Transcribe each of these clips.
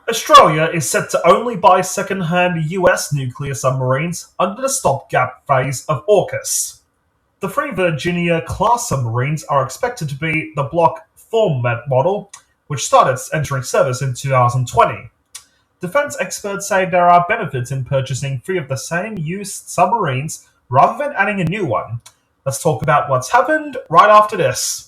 Australia is set to only buy second-hand US nuclear submarines under the stopgap phase of AUKUS. The three Virginia-class submarines are expected to be the Block 4 model, which started entering service in 2020. Defense experts say there are benefits in purchasing three of the same used submarines rather than adding a new one. Let's talk about what's happened right after this.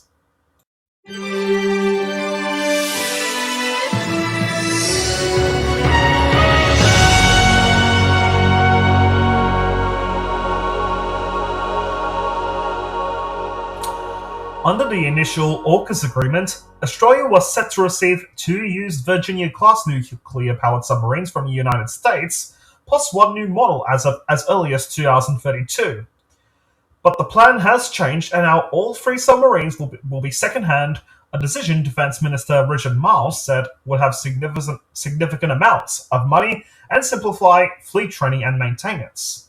Under the initial AUKUS agreement, Australia was set to receive two used Virginia-class nuclear-powered submarines from the United States, plus one new model as early as 2032. But the plan has changed, and now all three submarines will be second-hand, a decision Defense Minister Richard Marles said would have significant amounts of money and simplify fleet training and maintenance.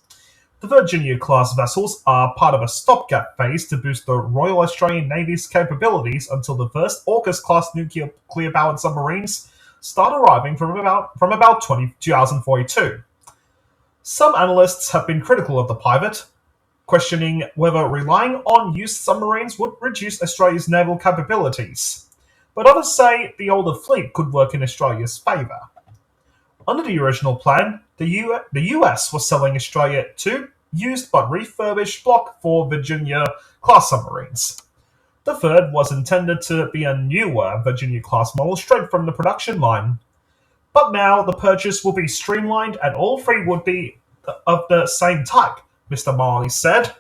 The Virginia-class vessels are part of a stopgap phase to boost the Royal Australian Navy's capabilities until the first AUKUS-class nuclear-powered submarines start arriving from about 2042. Some analysts have been critical of the pivot, questioning whether relying on used submarines would reduce Australia's naval capabilities. But others say the older fleet could work in Australia's favour. Under the original plan, the US was selling Australia two used but refurbished Block 4 Virginia-class submarines. The third was intended to be a newer Virginia-class model straight from the production line. But now the purchase will be streamlined and all three would be of the same type, Mr. Marley said.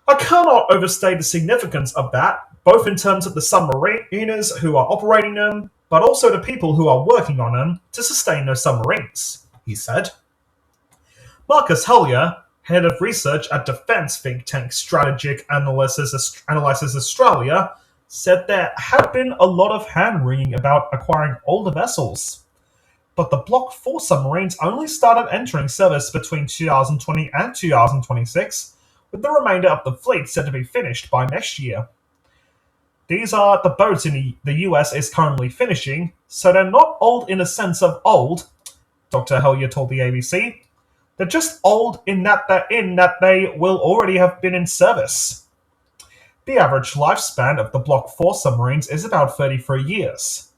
I cannot overstate the significance of that, both in terms of the submariners who are operating them, but also the people who are working on them to sustain those submarines, he said. Marcus Hellyer, head of research at defense think tank Strategic Analysis Australia, said there had been a lot of hand-wringing about acquiring older vessels. But the Block 4 submarines only started entering service between 2020 and 2026, with the remainder of the fleet set to be finished by next year. These are the boats the US is currently finishing, so they're not old in the sense of old, Dr. Hellyer told the ABC. They're just old in that they will already have been in service. The average lifespan of the Block 4 submarines is about 33 years.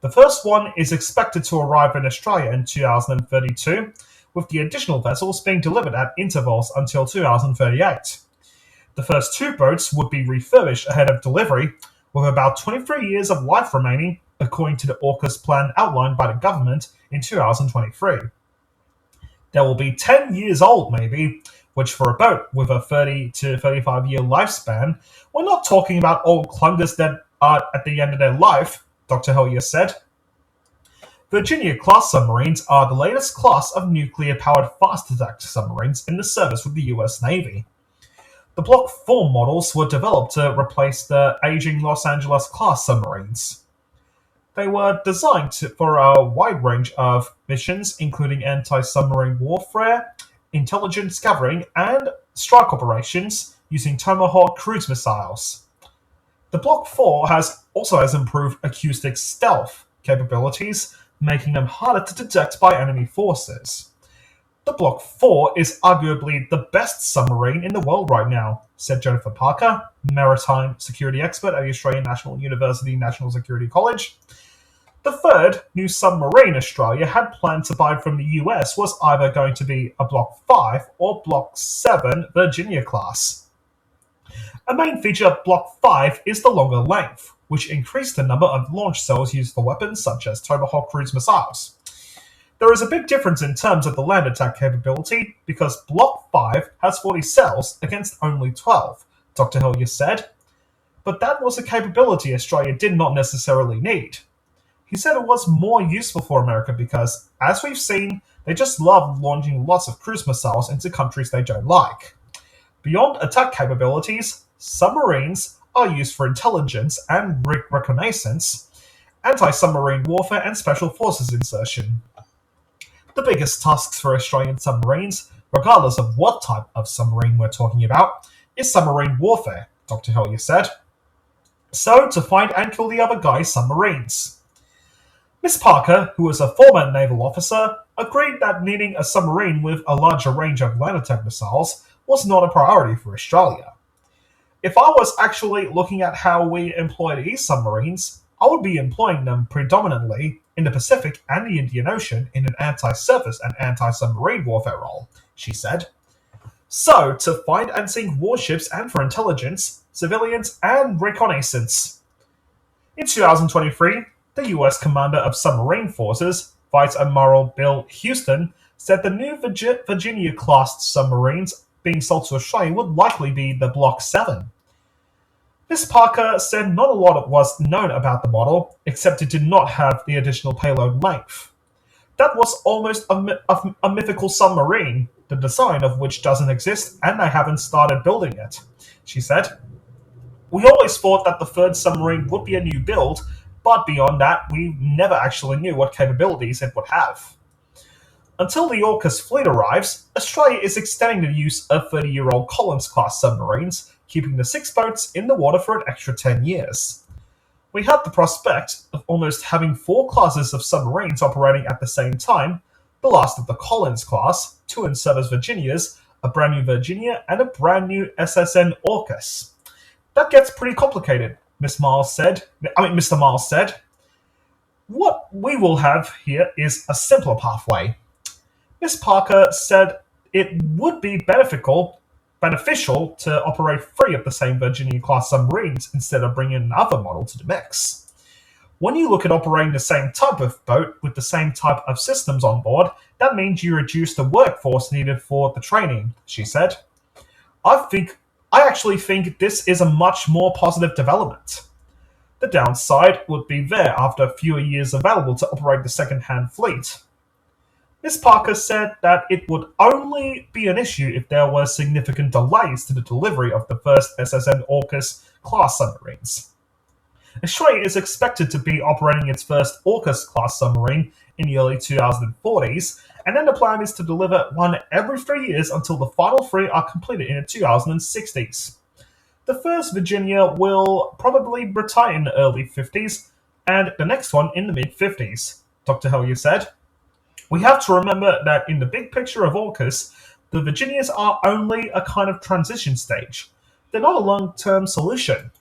The first one is expected to arrive in Australia in 2032, with the additional vessels being delivered at intervals until 2038. The first two boats would be refurbished ahead of delivery, with about 23 years of life remaining, according to the AUKUS plan outlined by the government in 2023. They will be 10 years old, maybe, which for a boat with a 30 to 35-year lifespan, we're not talking about old clungers that are at the end of their life, Dr. Hellyer said. Virginia-class submarines are the latest class of nuclear-powered fast-attack submarines in the service with the US Navy. The Block 4 models were developed to replace the aging Los Angeles-class submarines. They were designed for a wide range of missions, including anti-submarine warfare, intelligence gathering, and strike operations using Tomahawk cruise missiles. The Block 4 also has improved acoustic stealth capabilities, making them harder to detect by enemy forces. The Block 4 is arguably the best submarine in the world right now, said Jennifer Parker, maritime security expert at the Australian National University National Security College. The third new submarine Australia had planned to buy from the US was either going to be a Block 5 or Block 7 Virginia class. A main feature of Block 5 is the longer length, which increased the number of launch cells used for weapons such as Tomahawk cruise missiles. There is a big difference in terms of the land attack capability because Block 5 has 40 cells against only 12, Dr. Hellyer said. But that was a capability Australia did not necessarily need. He said it was more useful for America because, as we've seen, they just love launching lots of cruise missiles into countries they don't like. Beyond attack capabilities, submarines are used for intelligence and reconnaissance, anti-submarine warfare and special forces insertion. The biggest tasks for Australian submarines, regardless of what type of submarine we're talking about, is submarine warfare, Dr. Hellyer said. So, to find and kill the other guy's submarines. Miss Parker, who was a former naval officer, agreed that needing a submarine with a larger range of land attack missiles was not a priority for Australia. If I was actually looking at how we employ these submarines, I would be employing them predominantly in the Pacific and the Indian Ocean in an anti-surface and anti-submarine warfare role, she said. So, to find and sink warships and for intelligence, civilians, and reconnaissance. In 2023, the US Commander of Submarine Forces, Vice Admiral Bill Houston, said the new Virginia-class submarines being sold to Australia would likely be the Block 7. Miss Parker said not a lot was known about the model, except it did not have the additional payload length. That was almost a mythical submarine, the design of which doesn't exist, and they haven't started building it, she said. We always thought that the third submarine would be a new build, but beyond that, we never actually knew what capabilities it would have. Until the AUKUS fleet arrives, Australia is extending the use of 30-year-old Collins-class submarines, keeping the 6 boats in the water for an extra 10 years. We had the prospect of almost having 4 classes of submarines operating at the same time, the last of the Collins class, 2 in-service Virginias, a brand new Virginia, and a brand new SSN AUKUS. That gets pretty complicated, Mr. Miles said. What we will have here is a simpler pathway. Miss Parker said it would be beneficial to operate 3 of the same Virginia-class submarines instead of bringing another model to the mix. When you look at operating the same type of boat with the same type of systems on board, that means you reduce the workforce needed for the training, she said. I actually think this is a much more positive development. The downside would be there after fewer years available to operate the second-hand fleet. Miss Parker said that it would only be an issue if there were significant delays to the delivery of the first SSN AUKUS class submarines. Australia is expected to be operating its first AUKUS class submarine in the early 2040s, and then the plan is to deliver one every 3 years until the final 3 are completed in the 2060s. The first Virginia will probably retire in the early 50s, and the next one in the mid-50s, Dr. Hellier said. We have to remember that in the big picture of AUKUS, the Virginias are only a kind of transition stage. They're not a long-term solution.